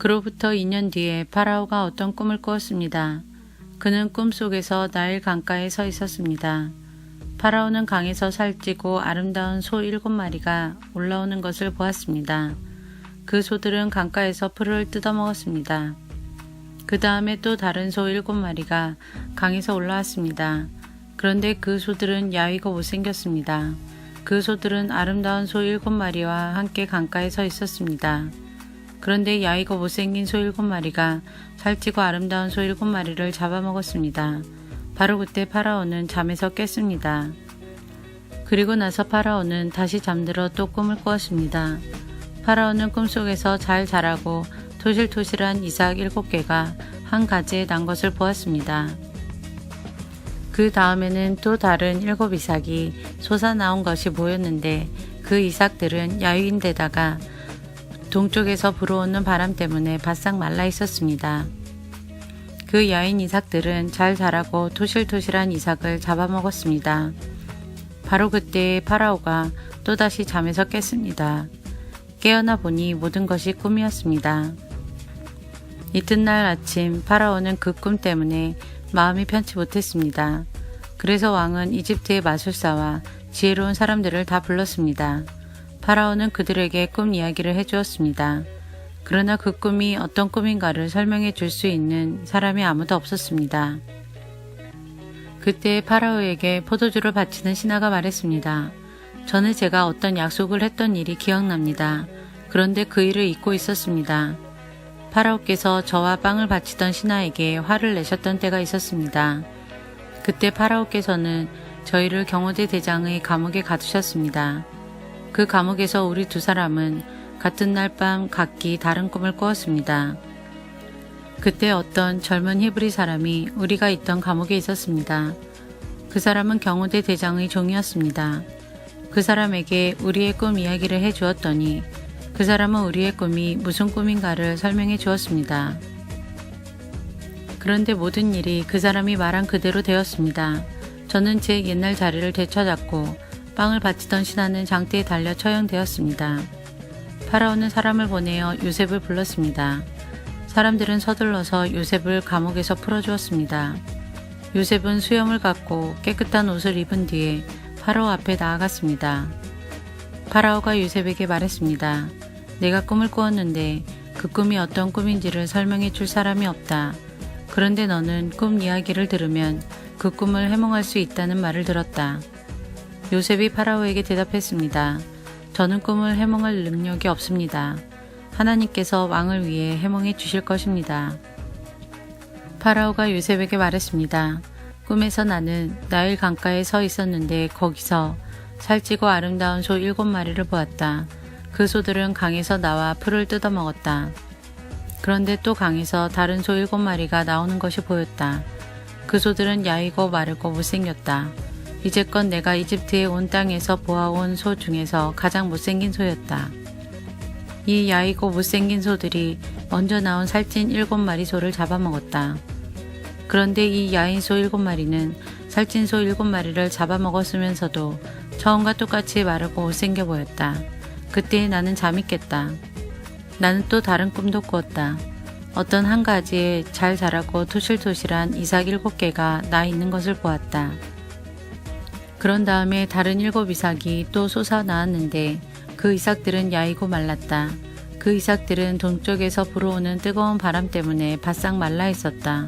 그로부터 2년 뒤에 파라오가 어떤 꿈을 꾸었습니다. 그는 꿈속에서 나일 강가에 서 있었습니다. 파라오는 강에서 살찌고 아름다운 소 7마리가 올라오는 것을 보았습니다. 그 소들은 강가에서 풀을 뜯어먹었습니다. 그 다음에 또 다른 소 7마리가 강에서 올라왔습니다. 그런데 그 소들은 야위고 못생겼습니다. 그 소들은 아름다운 소 7마리와 함께 강가에 서 있었습니다. 그런데 야위고 못생긴 소 7마리가 살찌고 아름다운 소 7마리를 잡아먹었습니다. 바로 그때 파라오는 잠에서 깼습니다. 그리고 나서 파라오는 다시 잠들어 또 꿈을 꾸었습니다. 파라오는 꿈속에서 잘 자라고 토실토실한 이삭 7개가 한 가지에 난 것을 보았습니다. 그 다음에는 또 다른 7 이삭이 솟아나온 것이 보였는데 그 이삭들은 야위인데다가 동쪽에서 불어오는 바람 때문에 바싹 말라 있었습니다. 그 야윈 이삭들은 잘 자라고 토실토실한 이삭을 잡아먹었습니다. 바로 그때 파라오가 또다시 잠에서 깼습니다. 깨어나 보니 모든 것이 꿈이었습니다. 이튿날 아침 파라오는 그 꿈 때문에 마음이 편치 못했습니다. 그래서 왕은 이집트의 마술사와 지혜로운 사람들을 다 불렀습니다. 파라오는 그들에게 꿈 이야기를 해주었습니다. 그러나 그 꿈이 어떤 꿈인가를 설명해 줄 수 있는 사람이 아무도 없었습니다. 그때 파라오에게 포도주를 바치는 신하가 말했습니다. 전에 제가 어떤 약속을 했던 일이 기억납니다. 그런데 그 일을 잊고 있었습니다. 파라오께서 저와 빵을 바치던 신하에게 화를 내셨던 때가 있었습니다. 그때 파라오께서는 저희를 경호대 대장의 감옥에 가두셨습니다. 그 감옥에서 우리 2사람은 같은 날 밤 각기 다른 꿈을 꾸었습니다. 그때 어떤 젊은 히브리 사람이 우리가 있던 감옥에 있었습니다. 그 사람은 경호대 대장의 종이었습니다. 그 사람에게 우리의 꿈 이야기를 해주었더니 그 사람은 우리의 꿈이 무슨 꿈인가를 설명해 주었습니다. 그런데 모든 일이 그 사람이 말한 그대로 되었습니다. 저는 제 옛날 자리를 되찾았고 빵을 바치던 신하는 장대에 달려 처형되었습니다. 파라오는 사람을 보내어 요셉을 불렀습니다. 사람들은 서둘러서 요셉을 감옥에서 풀어주었습니다. 요셉은 수염을 갖고 깨끗한 옷을 입은 뒤에 파라오 앞에 나아갔습니다. 파라오가 요셉에게 말했습니다. 내가 꿈을 꾸었는데 그 꿈이 어떤 꿈인지를 설명해 줄 사람이 없다. 그런데 너는 꿈 이야기를 들으면 그 꿈을 해몽할 수 있다는 말을 들었다. 요셉이 파라오에게 대답했습니다. 저는 꿈을 해몽할 능력이 없습니다. 하나님께서 왕을 위해 해몽해 주실 것입니다. 파라오가 요셉에게 말했습니다. 꿈에서 나는 나일 강가에 서 있었는데 거기서 살찌고 아름다운 소 7마리를 보았다. 그 소들은 강에서 나와 풀을 뜯어먹었다. 그런데 또 강에서 다른 소 7마리가 나오는 것이 보였다. 그 소들은 야위고 마르고 못생겼다. 이제껏 내가 이집트에 온 땅에서 보아온 소 중에서 가장 못생긴 소였다. 이 야위고 못생긴 소들이 먼저 나온 살찐 7마리 소를 잡아먹었다. 그런데 이 야인 소 7마리는 살찐 소 7마리를 잡아먹었으면서도 처음과 똑같이 마르고 못생겨 보였다. 그때 나는 잠이 깼다. 나는 또 다른 꿈도 꾸었다. 어떤 한 가지에 잘 자라고 토실토실한 이삭 7개가 나 있는 것을 보았다. 그런 다음에 다른 7 이삭이 또 솟아나왔는데 그 이삭들은 야이고 말랐다. 그 이삭들은 동쪽에서 불어오는 뜨거운 바람 때문에 바싹 말라 있었다.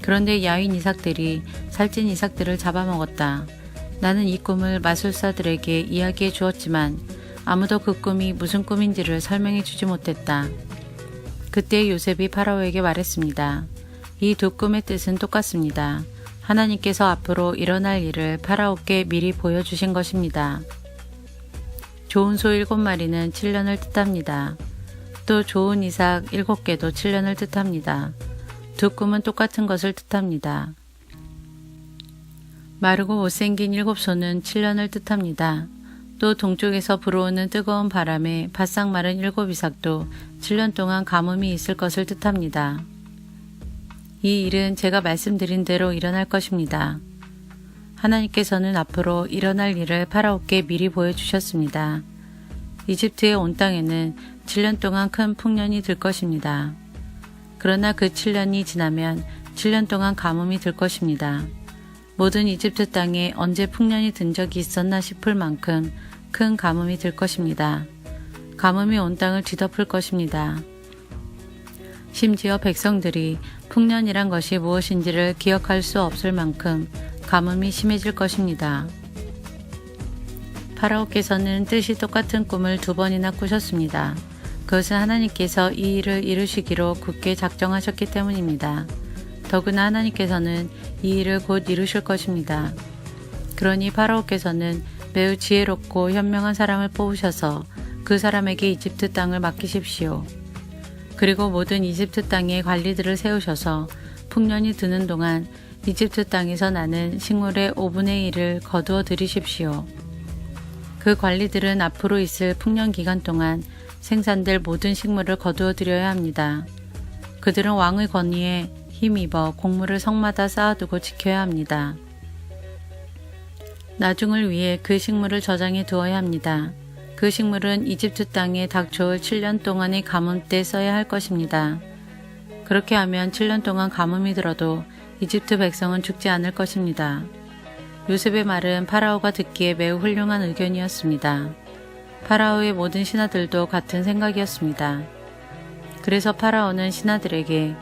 그런데 야윈 이삭들이 살찐 이삭들을 잡아먹었다. 나는 이 꿈을 마술사들에게 이야기해 주었지만 아무도 그 꿈이 무슨 꿈인지를 설명해 주지 못했다. 그때 요셉이 파라오에게 말했습니다. 이 두 꿈의 뜻은 똑같습니다. 하나님께서 앞으로 일어날 일을 파라오께 미리 보여주신 것입니다. 좋은 소 7마리는 7년을 뜻합니다. 또 좋은 이삭 7개도 7년을 뜻합니다. 두 꿈은 똑같은 것을 뜻합니다. 마르고 못생긴 7소는 7년을 뜻합니다. 또 동쪽에서 불어오는 뜨거운 바람에 바싹 마른 7 이삭도 7년 동안 가뭄이 있을 것을 뜻합니다. 이 일은 제가 말씀드린 대로 일어날 것입니다. 하나님께서는 앞으로 일어날 일을 파라오께 미리 보여주셨습니다. 이집트에 온 땅에는 7년 동안 큰 풍년이 들 것입니다. 그러나 그 7년이 지나면 7년 동안 가뭄이 들 것입니다. 모든 이집트 땅에 언제 풍년이 든 적이 있었나 싶을 만큼 큰 가뭄이 들 것입니다. 가뭄이 온 땅을 뒤덮을 것입니다. 심지어 백성들이 풍년이란 것이 무엇인지를 기억할 수 없을 만큼 가뭄이 심해질 것입니다. 파라오께서는 뜻이 똑같은 꿈을 2번이나 꾸셨습니다. 그것은 하나님께서 이 일을 이루시기로 굳게 작정하셨기 때문입니다. 더구나 하나님께서는 이 일을 곧 이루실 것입니다. 그러니 파라오께서는 매우 지혜롭고 현명한 사람을 뽑으셔서 그 사람에게 이집트 땅을 맡기십시오. 그리고 모든 이집트 땅의 관리들을 세우셔서 풍년이 드는 동안 이집트 땅에서 나는 식물의 5분의 1을 거두어 들이십시오. 그 관리들은 앞으로 있을 풍년 기간 동안 생산될 모든 식물을 거두어 들여야 합니다. 그들은 왕의 권위에 힘입어 곡물을 성마다 쌓아두고 지켜야 합니다. 나중을 위해 그 식물을 저장해 두어야 합니다. 그 식물은 이집트 땅에 닥쳐올 7년 동안의 가뭄 때 써야 할 것입니다. 그렇게 하면 7년 동안 가뭄이 들어도 이집트 백성은 죽지 않을 것입니다. 요셉의 말은 파라오가 듣기에 매우 훌륭한 의견이었습니다. 파라오의 모든 신하들도 같은 생각이었습니다. 그래서 파라오는 신하들에게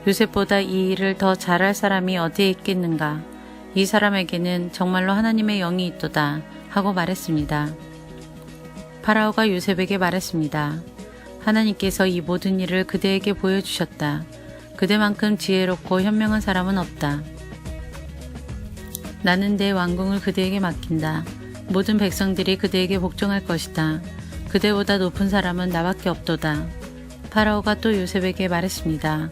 요셉보다 이 일을 더 잘할 사람이 어디에 있겠는가? 이 사람에게는 정말로 하나님의 영이 있도다 하고 말했습니다. 파라오가 요셉에게 말했습니다. 하나님께서 이 모든 일을 그대에게 보여주셨다. 그대만큼 지혜롭고 현명한 사람은 없다. 나는 내 왕궁을 그대에게 맡긴다. 모든 백성들이 그대에게 복종할 것이다. 그대보다 높은 사람은 나밖에 없도다. 파라오가 또 요셉에게 말했습니다.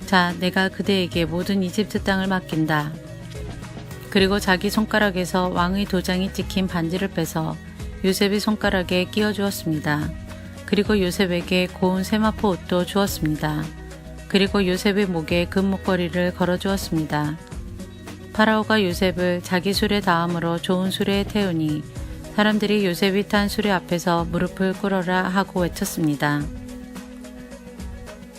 자, 내가 그대에게 모든 이집트 땅을 맡긴다. 그리고 자기 손가락에서 왕의 도장이 찍힌 반지를 빼서 요셉의 손가락에 끼워 주었습니다. 그리고 요셉에게 고운 세마포 옷도 주었습니다. 그리고 요셉의 목에 금목걸이를 걸어 주었습니다. 파라오가 요셉을 자기 수레 다음으로 좋은 수레에 태우니 사람들이 요셉이 탄 수레 앞에서 무릎을 꿇어라 하고 외쳤습니다.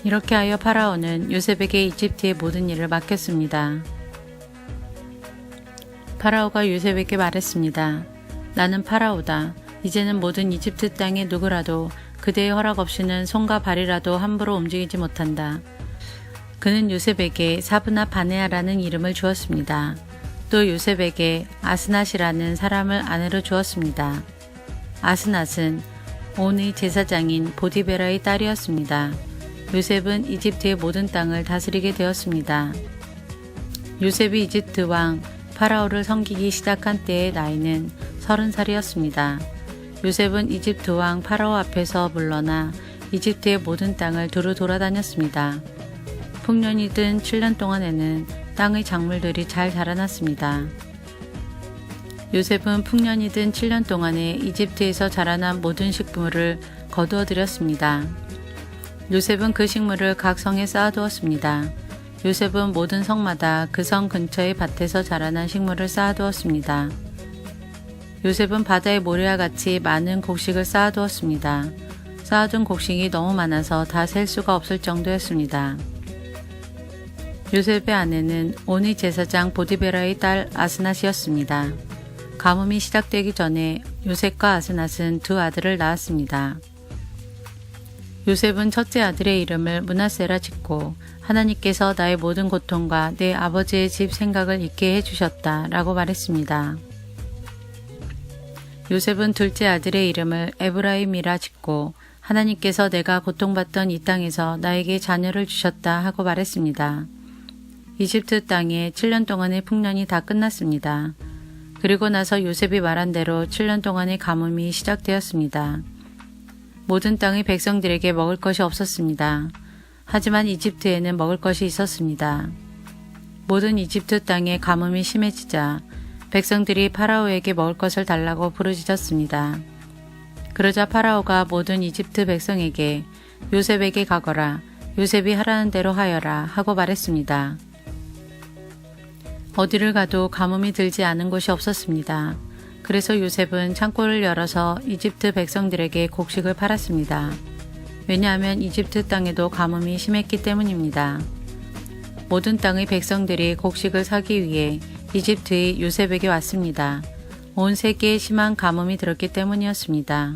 이렇게 하여 파라오는 요셉에게 이집트의 모든 일을 맡겼습니다. 파라오가 요셉에게 말했습니다. 나는 파라오다. 이제는 모든 이집트 땅의 누구라도 그대의 허락 없이는 손과 발이라도 함부로 움직이지 못한다. 그는 요셉에게 사브나 바네아라는 이름을 주었습니다. 또 요셉에게 아스낫이라는 사람을 아내로 주었습니다. 아스낫은 온의 제사장인 보디베라의 딸이었습니다. 요셉은 이집트의 모든 땅을 다스리게 되었습니다. 요셉이 이집트 왕 파라오를 섬기기 시작한 때의 나이는 30살이었습니다. 요셉은 이집트 왕 파라오 앞에서 물러나 이집트의 모든 땅을 두루 돌아다녔습니다. 풍년이 든 7년 동안에는 땅의 작물들이 잘 자라났습니다. 요셉은 풍년이 든 7년 동안에 이집트에서 자라난 모든 식물을 거두어 들였습니다. 요셉은 그 식물을 각 성에 쌓아두었습니다. 요셉은 모든 성마다 그 성 근처의 밭에서 자라난 식물을 쌓아두었습니다. 요셉은 바다의 모래와 같이 많은 곡식을 쌓아두었습니다. 쌓아둔 곡식이 너무 많아서 다 셀 수가 없을 정도였습니다. 요셉의 아내는 온의 제사장 보디베라의 딸 아스낫이었습니다. 가뭄이 시작되기 전에 요셉과 아스낫은 두 아들을 낳았습니다. 요셉은 첫째 아들의 이름을 므낫세라 짓고 하나님께서 나의 모든 고통과 내 아버지의 집 생각을 잊게 해주셨다 라고 말했습니다. 요셉은 둘째 아들의 이름을 에브라임이라 짓고 하나님께서 내가 고통받던 이 땅에서 나에게 자녀를 주셨다 하고 말했습니다. 이집트 땅에 7년 동안의 풍년이 다 끝났습니다. 그리고 나서 요셉이 말한 대로 7년 동안의 가뭄이 시작되었습니다. 모든 땅의 백성들에게 먹을 것이 없었습니다. 하지만 이집트에는 먹을 것이 있었습니다. 모든 이집트 땅에 가뭄이 심해지자 백성들이 파라오에게 먹을 것을 달라고 부르짖었습니다. 그러자 파라오가 모든 이집트 백성에게 요셉에게 가거라, 요셉이 하라는 대로 하여라 하고 말했습니다. 어디를 가도 가뭄이 들지 않은 곳이 없었습니다. 그래서 요셉은 창고를 열어서 이집트 백성들에게 곡식을 팔았습니다. 왜냐하면 이집트 땅에도 가뭄이 심했기 때문입니다. 모든 땅의 백성들이 곡식을 사기 위해 이집트의 요셉에게 왔습니다. 온 세계에 심한 가뭄이 들었기 때문이었습니다.